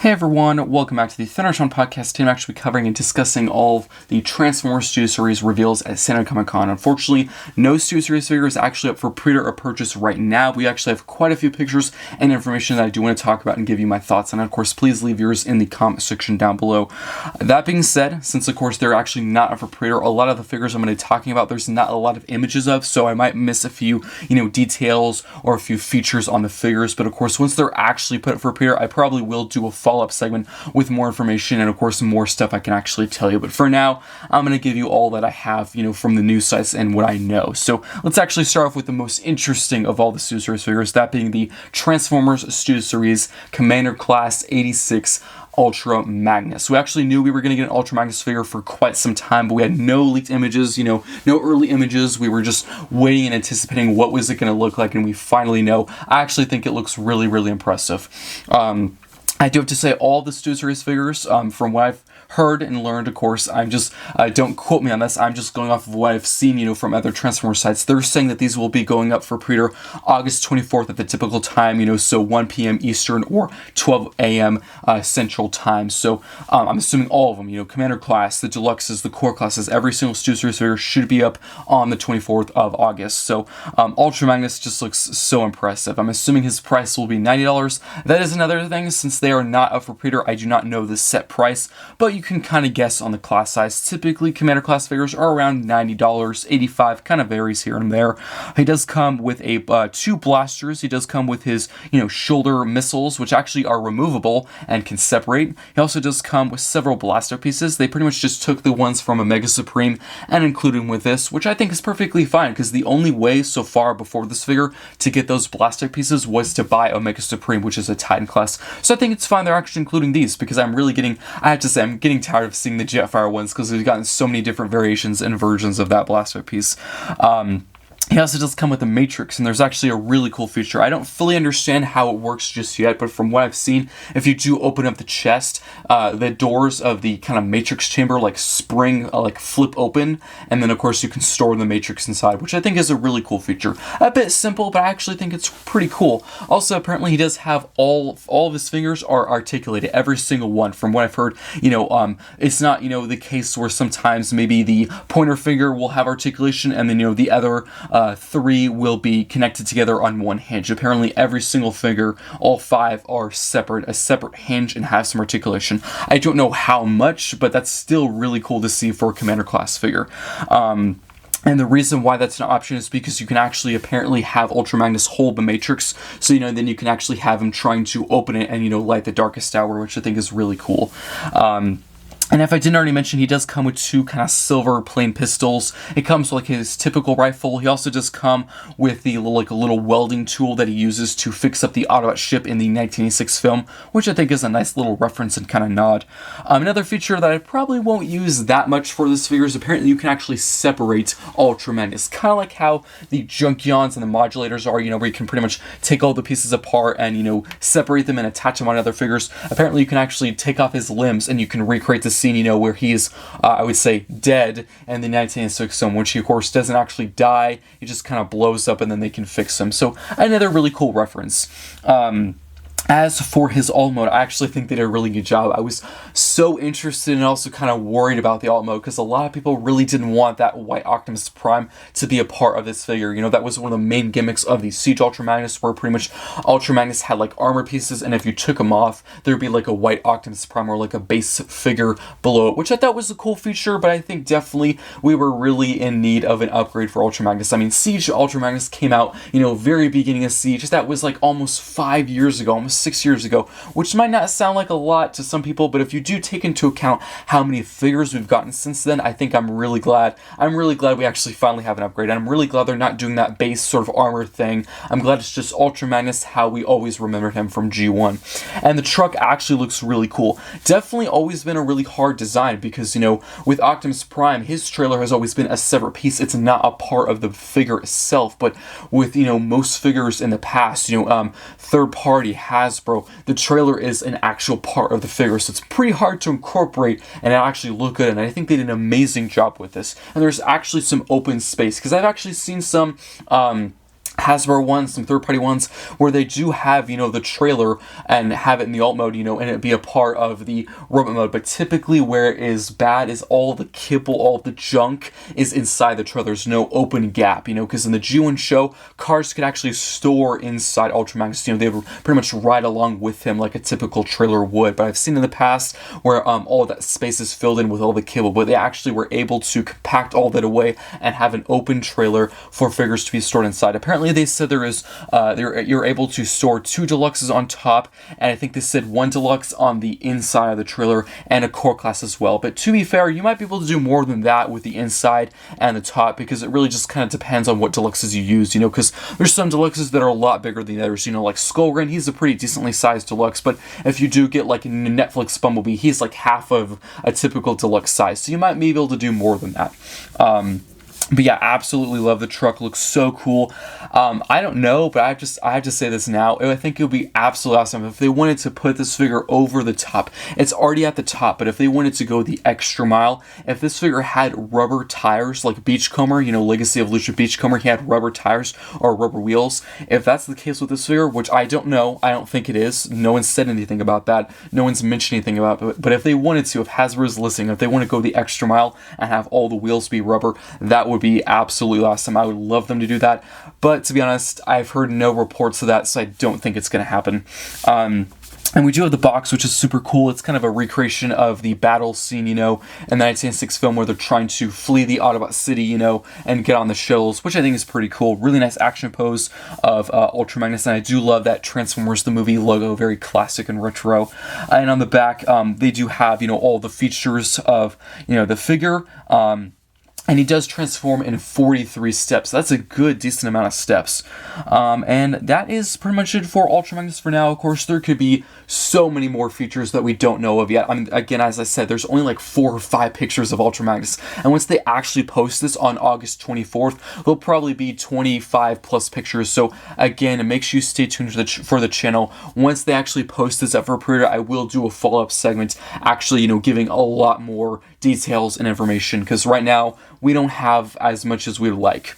Hey everyone, welcome back to the Thundertron podcast. Today I'm actually covering and discussing all of the Transformers Studio Series reveals at San Diego Comic-Con. Unfortunately, no Studio Series figure is actually up for pre-order or purchase right now. We actually have quite a few pictures and information that I do want to talk about and give you my thoughts on. Of course, please leave yours in the comment section down below. That being said, since of course they're actually not up for pre-order, a lot of the figures I'm going to be talking about, there's not a lot of images of, so I might miss a few, details or a few features on the figures. But of course, once they're actually put up for pre-order, I probably will do a follow-up segment with more information and of course more stuff I can actually tell you. But for now, I'm going to give you all that I have, from the news sites and what I know. So let's actually start off with the most interesting of all the Studio Series figures, that being the Transformers Studio Series Commander Class 86 Ultra Magnus. We actually knew we were going to get an Ultra Magnus figure for quite some time, but we had no leaked images, no early images. We were just waiting and anticipating what was it going to look like, and we finally know. I actually think it looks really, really impressive. I do have to say, all the Studio Series figures, from what I've heard and learned, of course, don't quote me on this, I'm just going off of what I've seen, from other Transformer sites. They're saying that these will be going up for pre-order August 24th at the typical time, so 1 p.m. Eastern or 12 a.m. Central Time. So I'm assuming all of them, Commander Class, the Deluxes, the Core Classes, every single Studio Series figure should be up on the 24th of August. So Ultra Magnus just looks so impressive. I'm assuming his price will be $90. That is another thing, since they are not up for pre-order, I do not know the set price, but you can kind of guess on the class size. Typically, Commander Class figures are around $90, $85, kind of varies here and there. He does come with two blasters. He does come with his, shoulder missiles, which actually are removable and can separate. He also does come with several blaster pieces. They pretty much just took the ones from Omega Supreme and included them with this, which I think is perfectly fine, because the only way so far before this figure to get those blaster pieces was to buy Omega Supreme, which is a Titan class. So I think it's fine they're actually including these, because I'm getting tired of seeing the Jetfire ones, because we've gotten so many different variations and versions of that blaster piece. He also does come with a Matrix, and there's actually a really cool feature. I don't fully understand how it works just yet, but from what I've seen, if you do open up the chest, the doors of the kind of Matrix chamber spring, flip open, and then of course you can store the Matrix inside, which I think is a really cool feature. A bit simple, but I actually think it's pretty cool. Also, apparently he does have all of his fingers are articulated, every single one. From what I've heard, it's not, the case where sometimes maybe the pointer finger will have articulation, and then, the other three will be connected together on one hinge. Apparently every single finger, all five, are a separate hinge and have some articulation. I don't know how much, but that's still really cool to see for a Commander Class figure. And the reason why that's an option is because you can actually apparently have Ultra Magnus hold the Matrix, so then you can actually have him trying to open it and light the Darkest Hour, which I think is really cool. And if I didn't already mention, he does come with two kind of silver plain pistols. It comes with his typical rifle. He also does come with the a little welding tool that he uses to fix up the Autobot ship in the 1986 film, which I think is a nice little reference and kind of nod. Another feature that I probably won't use that much for this figure is apparently you can actually separate Ultra Magnus. Kind of like how the Junkions and the Modulators are, where you can pretty much take all the pieces apart and, separate them and attach them on other figures. Apparently you can actually take off his limbs and you can recreate the scene, where he's, I would say, dead in the 1986 film, which he, of course, doesn't actually die. He just kind of blows up and then they can fix him. So another really cool reference. As for his alt mode, I actually think they did a really good job. I was so interested and also kind of worried about the alt mode, because a lot of people really didn't want that white Optimus Prime to be a part of this figure. That was one of the main gimmicks of the Siege Ultra Magnus, where pretty much Ultra Magnus had armor pieces, and if you took them off, there'd be a white Optimus Prime or a base figure below it, which I thought was a cool feature, but I think definitely we were really in need of an upgrade for Ultra Magnus. I mean, Siege Ultra Magnus came out, very beginning of Siege. That was almost 5 years ago, almost 6 years ago, which might not sound like a lot to some people, but if you do take into account how many figures we've gotten since then, I think I'm really glad we actually finally have an upgrade. And I'm really glad they're not doing that base sort of armor thing. I'm glad it's just Ultra Magnus how we always remembered him from G1. And the truck actually looks really cool. Definitely always been a really hard design, because with Optimus Prime, his trailer has always been a separate piece. It's not a part of the figure itself. But with most figures in the past, third party Hasbro, the trailer is an actual part of the figure, so it's pretty hard to incorporate and actually look good, and I think they did an amazing job with this. And there's actually some open space, because I've actually seen some Hasbro ones, some third-party ones, where they do have, the trailer and have it in the alt mode, and it be a part of the robot mode. But typically where it is bad is all the kibble, all the junk is inside the trailer. There's no open gap, because in the G1 show, cars could actually store inside Ultra Magnus. They would pretty much ride along with him like a typical trailer would. But I've seen in the past where all that space is filled in with all the kibble, but they actually were able to compact all that away and have an open trailer for figures to be stored inside. Apparently they said there is you're able to store 2 deluxes on top, and I think they said 1 deluxe on the inside of the trailer and a core class as well. But to be fair, you might be able to do more than that with the inside and the top, because it really just kind of depends on what deluxes you use, because there's some deluxes that are a lot bigger than the others, like Skullgrin, he's a pretty decently sized deluxe, but if you do get like a Netflix Bumblebee, he's like half of a typical deluxe size, so you might be able to do more than that. But yeah, absolutely love the truck. Looks so cool. I don't know, but I have to say this now. I think it would be absolutely awesome if they wanted to put this figure over the top. It's already at the top, but if they wanted to go the extra mile, if this figure had rubber tires like Beachcomber, Legacy of Lucha Beachcomber, he had rubber tires or rubber wheels. If that's the case with this figure, which I don't know, I don't think it is. No one said anything about that. No one's mentioned anything about it. But if they wanted to, if Hasbro is listening, if they want to go the extra mile and have all the wheels be rubber, that would be absolutely awesome. I would love them to do that, but to be honest, I've heard no reports of that, so I don't think it's going to happen. And we do have the box, which is super cool. It's kind of a recreation of the battle scene, in the 1996 film where they're trying to flee the Autobot city, and get on the shuttles, which I think is pretty cool. Really nice action pose of Ultra Magnus, and I do love that Transformers the movie logo, very classic and retro. And on the back, they do have, all the features of, the figure. And he does transform in 43 steps. That's a good, decent amount of steps. And that is pretty much it for Ultra Magnus for now. Of course, there could be so many more features that we don't know of yet. Again, as I said, there's only like 4 or 5 pictures of Ultra Magnus. And once they actually post this on August 24th, there'll probably be 25 plus pictures. So again, make sure you stay tuned for the channel. Once they actually post this up for pre-order, I will do a follow-up segment actually, giving a lot more details and information, because right now we don't have as much as we'd like.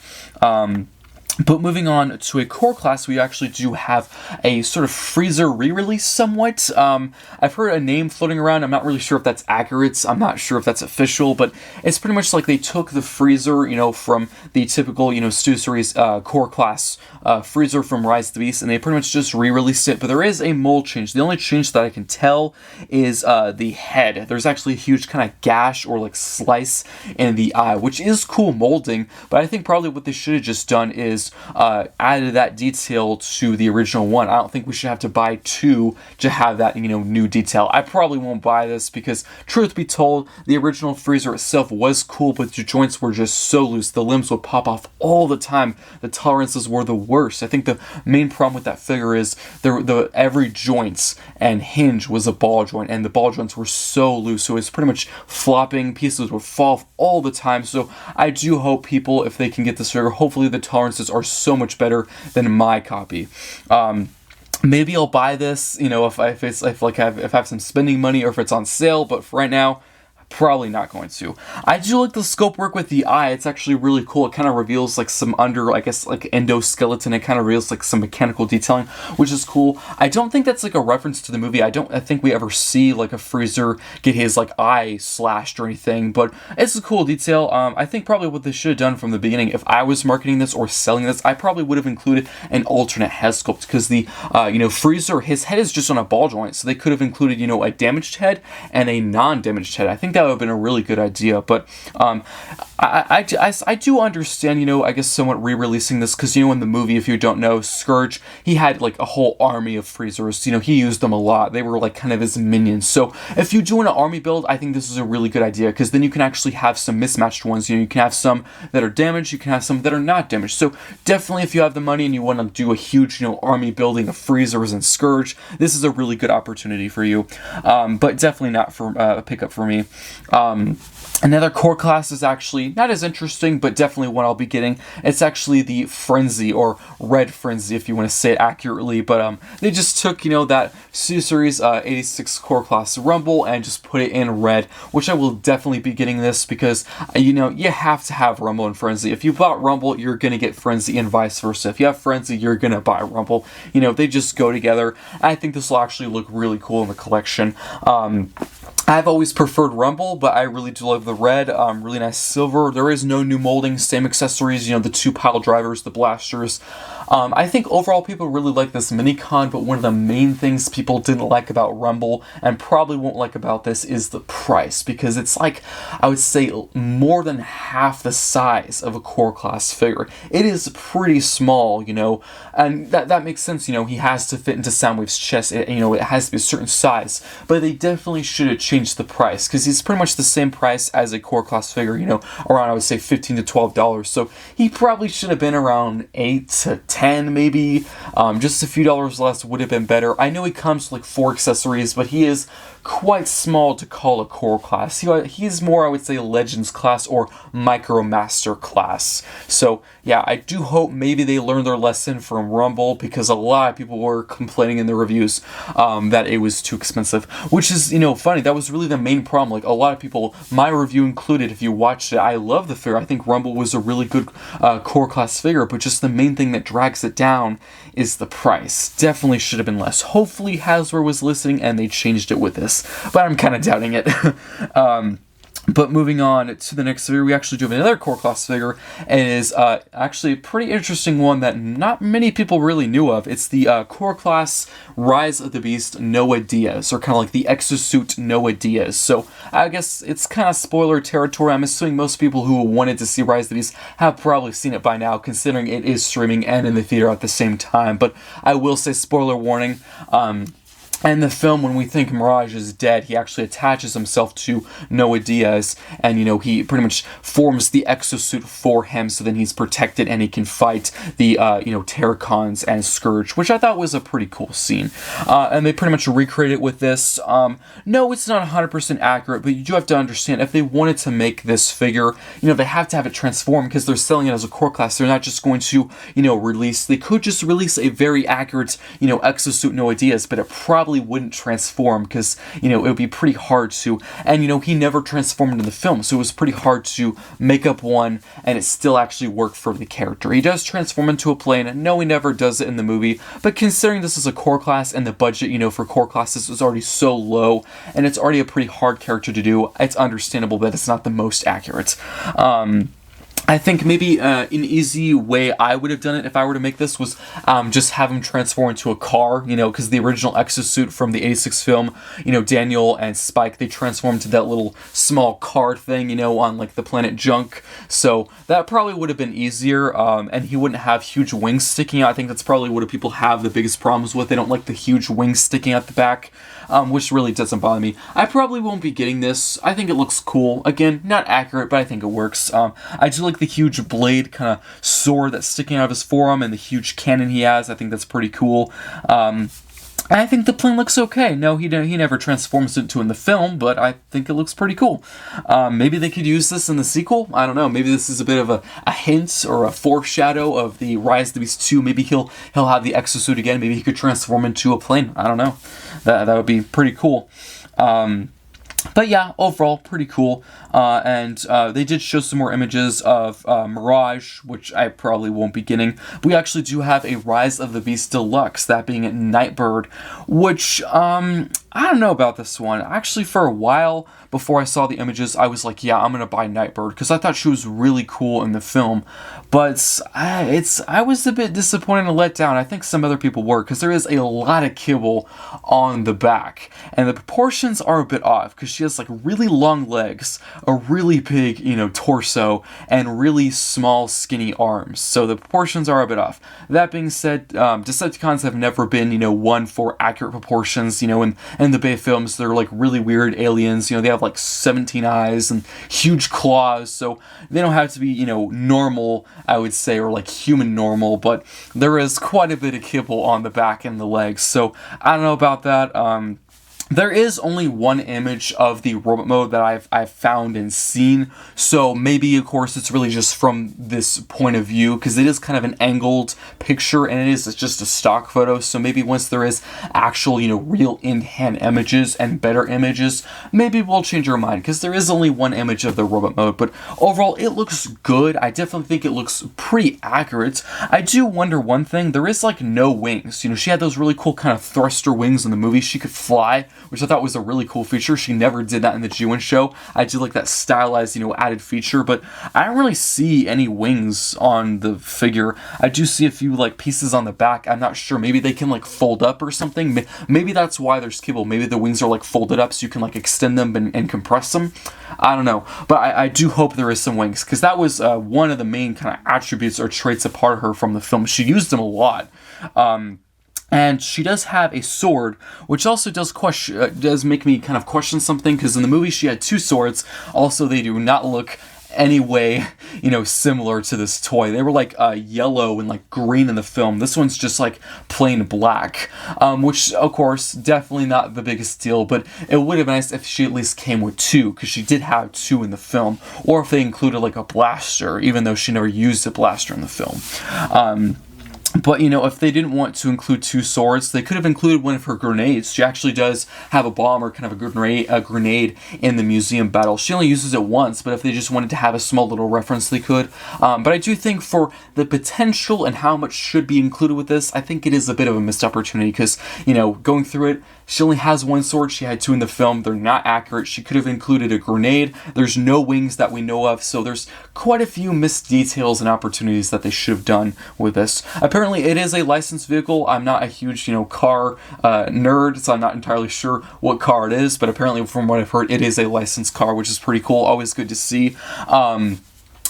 But moving on to a core class, we actually do have a sort of Freezer re-release somewhat. I've heard a name floating around. I'm not really sure if that's accurate. I'm not sure if that's official, but it's pretty much like they took the Freezer, from the typical, Stu Series core class Freezer from Rise of the Beast, and they pretty much just re-released it. But there is a mold change. The only change that I can tell is the head. There's actually a huge kind of gash or like slice in the eye, which is cool molding, but I think probably what they should have just done is added that detail to the original one. I don't think we should have to buy 2 to have that, new detail. I probably won't buy this because, truth be told, the original Freezer itself was cool, but the joints were just so loose. The limbs would pop off all the time. The tolerances were the worst. I think the main problem with that figure is every joints and hinge was a ball joint, and the ball joints were so loose, so it's pretty much flopping. Pieces would fall off all the time. So I do hope people, if they can get this figure, hopefully the tolerances are so much better than my copy. Maybe I'll buy this, if I have some spending money or if it's on sale, but for right now, probably not going to. I do like the scope work with the eye. It's actually really cool. It kind of reveals like some endoskeleton. It kind of reveals like some mechanical detailing, which is cool. I don't think that's like a reference to the movie. I think we ever see like a Freezer get his like eye slashed or anything, but it's a cool detail. I think probably what they should have done from the beginning, if I was marketing this or selling this, I probably would have included an alternate head sculpt, because the Freezer, his head is just on a ball joint, so they could have included a damaged head and a non-damaged head. I think that would have been a really good idea, but I do understand, I guess somewhat re-releasing this, because in the movie, if you don't know, Scourge, he had like a whole army of Freezers. He used them a lot. They were like kind of his minions. So if you do an army build, I think this is a really good idea, because then you can actually have some mismatched ones. You can have some that are damaged, you can have some that are not damaged. So definitely, if you have the money and you want to do a huge army building of Freezers and Scourge, this is a really good opportunity for you, but definitely not for a pickup for me. Another core class is actually not as interesting, but definitely one I'll be getting. It's actually the Frenzy, or Red Frenzy, if you want to say it accurately. But they just took, that Series 86 core class Rumble and just put it in red, which I will definitely be getting this because, you have to have Rumble and Frenzy. If you bought Rumble, you're going to get Frenzy and vice versa. If you have Frenzy, you're going to buy Rumble. They just go together. I think this will actually look really cool in the collection. I've always preferred Rumble, but I really do love the red. Really nice silver. There is no new molding, same accessories, the 2 pile drivers, the blasters. I think overall people really like this Minicon, but one of the main things people didn't like about Rumble, and probably won't like about this, is the price, because it's like, I would say, more than half the size of a core class figure. It is pretty small, and that makes sense, he has to fit into Soundwave's chest, it has to be a certain size, but they definitely should have changed the price, because he's pretty much the same price as a core class figure, around, I would say, $15 to $12, so he probably should have been around 8 to 10 maybe. Just a few dollars less would have been better. I know he comes with like 4 accessories, but he is quite small to call a core class. He's more, I would say, Legends class or Micromaster class. So yeah, I do hope maybe they learned their lesson from Rumble, because a lot of people were complaining in the reviews that it was too expensive, which is, funny. That was really the main problem. Like, a lot of people, my review included, if you watched it, I love the figure. I think Rumble was a really good core class figure, but just the main thing that drags it down is the price. Definitely should have been less. Hopefully Hasbro was listening and they changed it with this, but I'm kind of doubting it. But moving on to the next figure, we actually do have another core class figure, and it is actually a pretty interesting one that not many people really knew of. It's the core class Rise of the Beast Noah Diaz, or kind of like the exosuit Noah Diaz. So I guess it's kind of spoiler territory. I'm assuming most people who wanted to see Rise of the Beast have probably seen it by now, considering it is streaming and in the theater at the same time. But I will say, spoiler warning, in the film, when we think Mirage is dead, he actually attaches himself to Noah Diaz, and, he pretty much forms the exosuit for him, so then he's protected and he can fight the, Terracons and Scourge, which I thought was a pretty cool scene. And they pretty much recreated it with this. No, it's not 100% accurate, but you do have to understand, if they wanted to make this figure, they have to have it transformed, because they're selling it as a core class. They're not just going to, they could just release a very accurate, exosuit Noah Diaz, but it probably wouldn't transform, because it would be pretty hard to, and he never transformed in the film, so it was pretty hard to make up one and it still actually worked for the character. He does transform into a plane, and no, he never does it in the movie, but considering this is a core class and the budget for core classes is already so low, and it's already a pretty hard character to do, it's understandable that it's not the most accurate. I think maybe an easy way I would have done it if I were to make this was just have him transform into a car, because the original exosuit from the 86 film, Daniel and Spike, they transformed to that little small car thing, on like the planet Junk. So that probably would have been easier, and he wouldn't have huge wings sticking out. I think that's probably what people have the biggest problems with. They don't like the huge wings sticking out the back, which really doesn't bother me. I probably won't be getting this. I think it looks cool. Again, not accurate, but I think it works. I do like the huge blade kind of sword that's sticking out of his forearm and the huge cannon he has. I think that's pretty cool. I think the plane looks okay. No, he never transforms into in the film, but I think it looks pretty cool. Maybe they could use this in the sequel. I don't know. Maybe this is a bit of a hint or a foreshadow of the Rise of the Beast 2. Maybe he'll have the exosuit again. Maybe he could transform into a plane. I don't know. That would be pretty cool. But yeah, overall, pretty cool. And they did show some more images of Mirage, which I probably won't be getting. We actually do have a Rise of the Beast Deluxe, that being at Nightbird, which, I don't know about this one. Actually, for a while, before I saw the images, I was like, yeah, I'm going to buy Nightbird, because I thought she was really cool in the film. But I was a bit disappointed and let down. I think some other people were, because there is a lot of kibble on the back. And the proportions are a bit off, because she has like really long legs, a really big, torso, and really small, skinny arms. So the proportions are a bit off. That being said, Decepticons have never been, one for accurate proportions. In the Bay films, they're like really weird aliens. They have like 17 eyes and huge claws. So they don't have to be, normal, I would say, or like human normal. But there is quite a bit of kibble on the back and the legs. So I don't know about that. There is only one image of the robot mode that I've found and seen, so maybe of course it's really just from this point of view, because it is kind of an angled picture and it's just a stock photo. So maybe once there is actual, real in-hand images and better images, maybe we'll change our mind, because there is only one image of the robot mode. But overall, it looks good. I definitely think it looks pretty accurate. I do wonder one thing: there is like no wings. She had those really cool kind of thruster wings in the movie. She could fly, which I thought was a really cool feature. She never did that in the G1 show. I do like that stylized, added feature, but I don't really see any wings on the figure. I do see a few like pieces on the back. I'm not sure. Maybe they can like fold up or something. Maybe that's why there's cable. Maybe the wings are like folded up so you can like extend them and compress them. I don't know. But I do hope there is some wings, because that was one of the main kind of attributes or traits apart of her from the film. She used them a lot. And she does have a sword, which also does make me kind of question something, because in the movie she had two swords. Also, they do not look any way, similar to this toy. They were like yellow and like green in the film. This one's just like plain black, which of course definitely not the biggest deal, but it would have been nice if she at least came with two, because she did have two in the film, or if they included like a blaster, even though she never used a blaster in the film. But, if they didn't want to include two swords, they could have included one of her grenades. She actually does have a bomb or kind of a grenade in the museum battle. She only uses it once, but if they just wanted to have a small little reference, they could. But I do think for the potential and how much should be included with this, I think it is a bit of a missed opportunity, because, going through it, she only has one sword. She had two in the film. They're not accurate. She could have included a grenade. There's no wings that we know of, so there's quite a few missed details and opportunities that they should have done with this. Apparently, it is a licensed vehicle. I'm not a huge, car nerd, so I'm not entirely sure what car it is, but apparently, from what I've heard, it is a licensed car, which is pretty cool. Always good to see.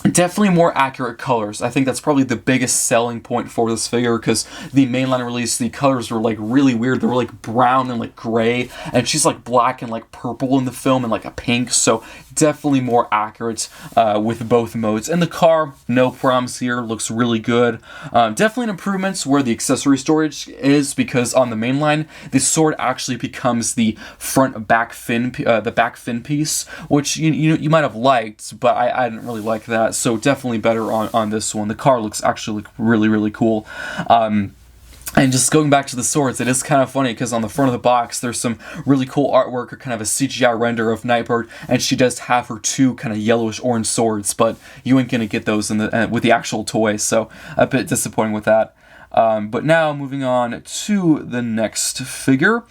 Definitely more accurate colors. I think that's probably the biggest selling point for this figure, because the mainline release, the colors were like really weird. They were like brown and like gray, and she's like black and like purple in the film and like a pink, so definitely more accurate with both modes. And the car, no problems here, looks really good. Definitely an improvement where the accessory storage is, because on the mainline, the sword actually becomes the back fin piece, which you might have liked, but I didn't really like that. So definitely better on this one. The car looks actually really, really cool. And just going back to the swords, it is kind of funny, because on the front of the box, there's some really cool artwork or kind of a CGI render of Nightbird, and she does have her two kind of yellowish-orange swords, but you ain't gonna get those with the actual toy, so a bit disappointing with that. But now, moving on to the next figure.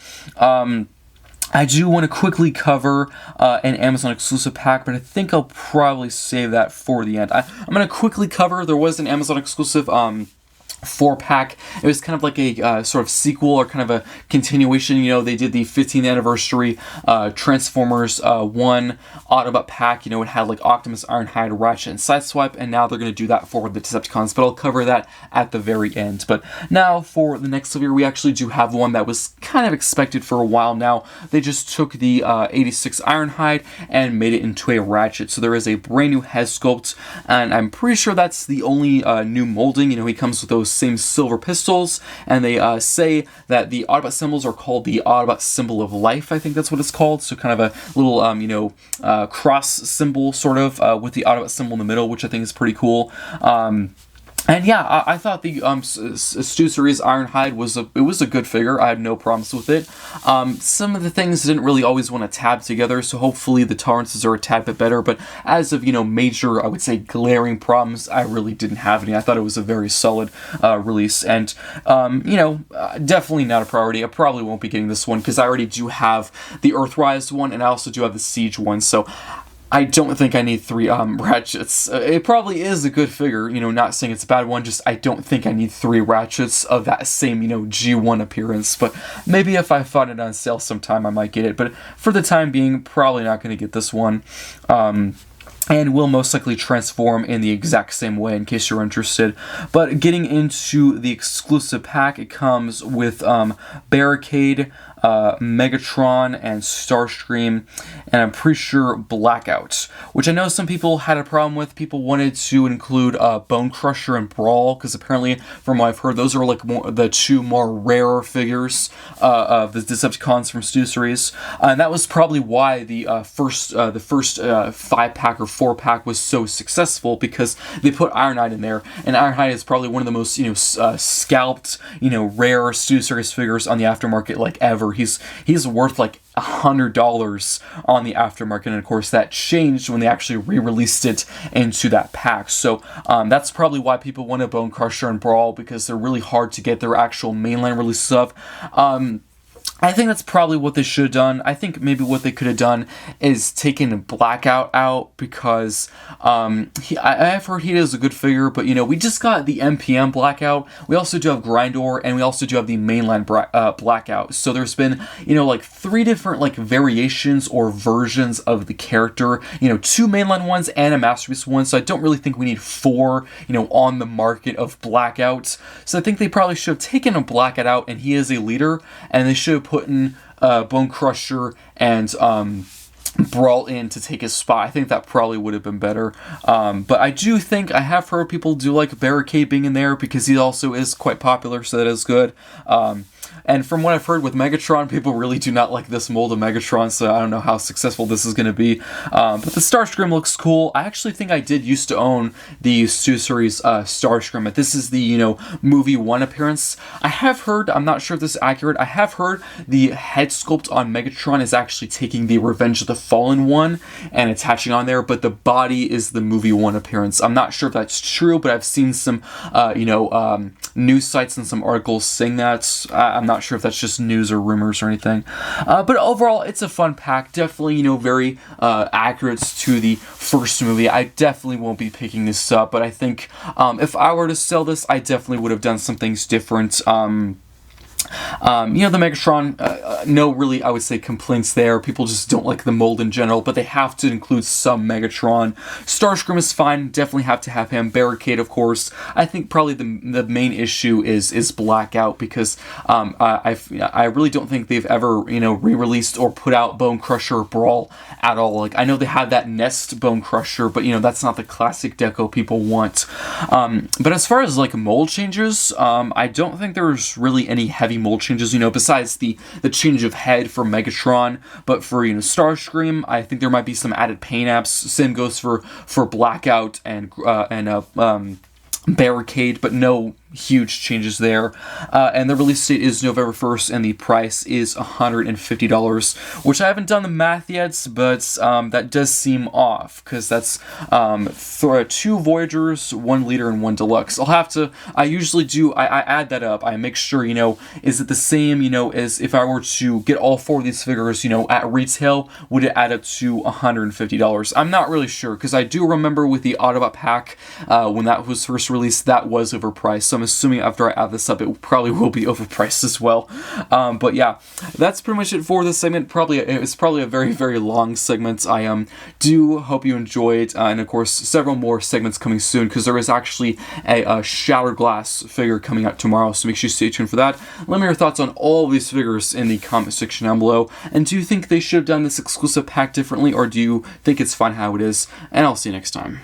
I do want to quickly cover an Amazon exclusive pack, but I think I'll probably save that for the end. I'm going to quickly cover, there was an Amazon exclusive 4-pack. It was kind of like a sort of sequel or kind of a continuation. They did the 15th anniversary Transformers 1 Autobot pack. It had like Optimus, Ironhide, Ratchet, and Sideswipe, and now they're going to do that for the Decepticons, but I'll cover that at the very end. But now for the next figure, we actually do have one that was kind of expected for a while now. They just took the 86 Ironhide and made it into a Ratchet. So there is a brand new head sculpt, and I'm pretty sure that's the only new molding. He comes with those same silver pistols, and they say that the Autobot symbols are called the Autobot symbol of life. I think that's what it's called. So kind of a little cross symbol sort of with the Autobot symbol in the middle, which I think is pretty cool. And yeah, I thought the Stu Series Ironhide was a good figure. I had no problems with it. Some of the things didn't really always want to tab together, so hopefully the tolerances are a tad bit better. But as of major, I would say glaring problems, I really didn't have any. I thought it was a very solid release, and definitely not a priority. I probably won't be getting this one because I already do have the Earthrise one, and I also do have the Siege one. So I don't think I need 3 Ratchets. It probably is a good figure, not saying it's a bad one, just I don't think I need 3 Ratchets of that same, G1 appearance. But maybe if I find it on sale sometime, I might get it. But for the time being, probably not going to get this one. And will most likely transform in the exact same way, in case you're interested. But getting into the exclusive pack, it comes with Barricade, Megatron and Starscream, and I'm pretty sure Blackout, which I know some people had a problem with. People wanted to include Bone Crusher and Brawl, because apparently, from what I've heard, those are like the two more rarer figures of the Decepticons from Stu Series, and that was probably why the first 5-pack or 4-pack was so successful, because they put Ironhide in there, and Ironhide is probably one of the most scalped rare Stu Series figures on the aftermarket like ever. He's worth like $100 on the aftermarket, and of course that changed when they actually re-released it into that pack. So that's probably why people wanted Bone Crusher and Brawl, because they're really hard to get their actual mainline releases of. I think that's probably what they should have done. I think maybe what they could have done is taken Blackout out, because I've heard he is a good figure, but we just got the MPM Blackout. We also do have Grindor, and we also do have the mainline Blackout. So there's been like 3 different like variations or versions of the character. 2 mainline ones and a Masterpiece one. So I don't really think we need 4 on the market of Blackouts. So I think they probably should have taken a Blackout out, and he is a leader, and they should have put in Bone Crusher and Brawl in to take his spot. I think that probably would have been better. But I do think, I have heard people do like Barricade being in there, because he also is quite popular, so that is good. And from what I've heard with Megatron, people really do not like this mold of Megatron, so I don't know how successful this is going to be. But the Starscream looks cool. I actually think I did used to own the Stu Series Starscream, but this is the, movie 1 appearance. I have heard, I'm not sure if this is accurate, I have heard the head sculpt on Megatron is actually taking the Revenge of the Fallen one and attaching on there, but the body is the movie 1 appearance. I'm not sure if that's true, but I've seen some, news sites and some articles saying that. I'm not sure if that's just news or rumors or anything. But overall, it's a fun pack. Definitely, very accurate to the first movie. I definitely won't be picking this up, but I think if I were to sell this, I definitely would have done some things different. The Megatron, no really, I would say, complaints there. People just don't like the mold in general, but they have to include some Megatron. Starscream is fine, definitely have to have him. Barricade, of course. I think probably the main issue is Blackout, because I really don't think they've ever, re-released or put out Bone Crusher or Brawl at all. Like, I know they had that Nest Bone Crusher, but, that's not the classic deco people want. But as far as, like, mold changes, I don't think there's really any heavy mold changes, besides the change of head for Megatron. But for, Starscream, I think there might be some added paint apps. Same goes for Blackout and Barricade, but no huge changes there. And the release date is November 1st, and the price is $150, which I haven't done the math yet, but that does seem off, because that's 2 Voyagers, 1 Leader, and 1 Deluxe. I usually do, I add that up. I make sure, is it the same, as if I were to get all 4 of these figures, at retail, would it add up to $150? I'm not really sure, because I do remember with the Autobot pack, when that was first released, that was overpriced. So I'm assuming after I add this up, it probably will be overpriced as well. But yeah, that's pretty much it for this segment. It's probably a very, very long segment. I do hope you enjoyed, and of course, several more segments coming soon, because there is actually a Shattered Glass figure coming out tomorrow, so make sure you stay tuned for that. Let me know your thoughts on all of these figures in the comment section down below, and do you think they should have done this exclusive pack differently, or do you think it's fine how it is? And I'll see you next time.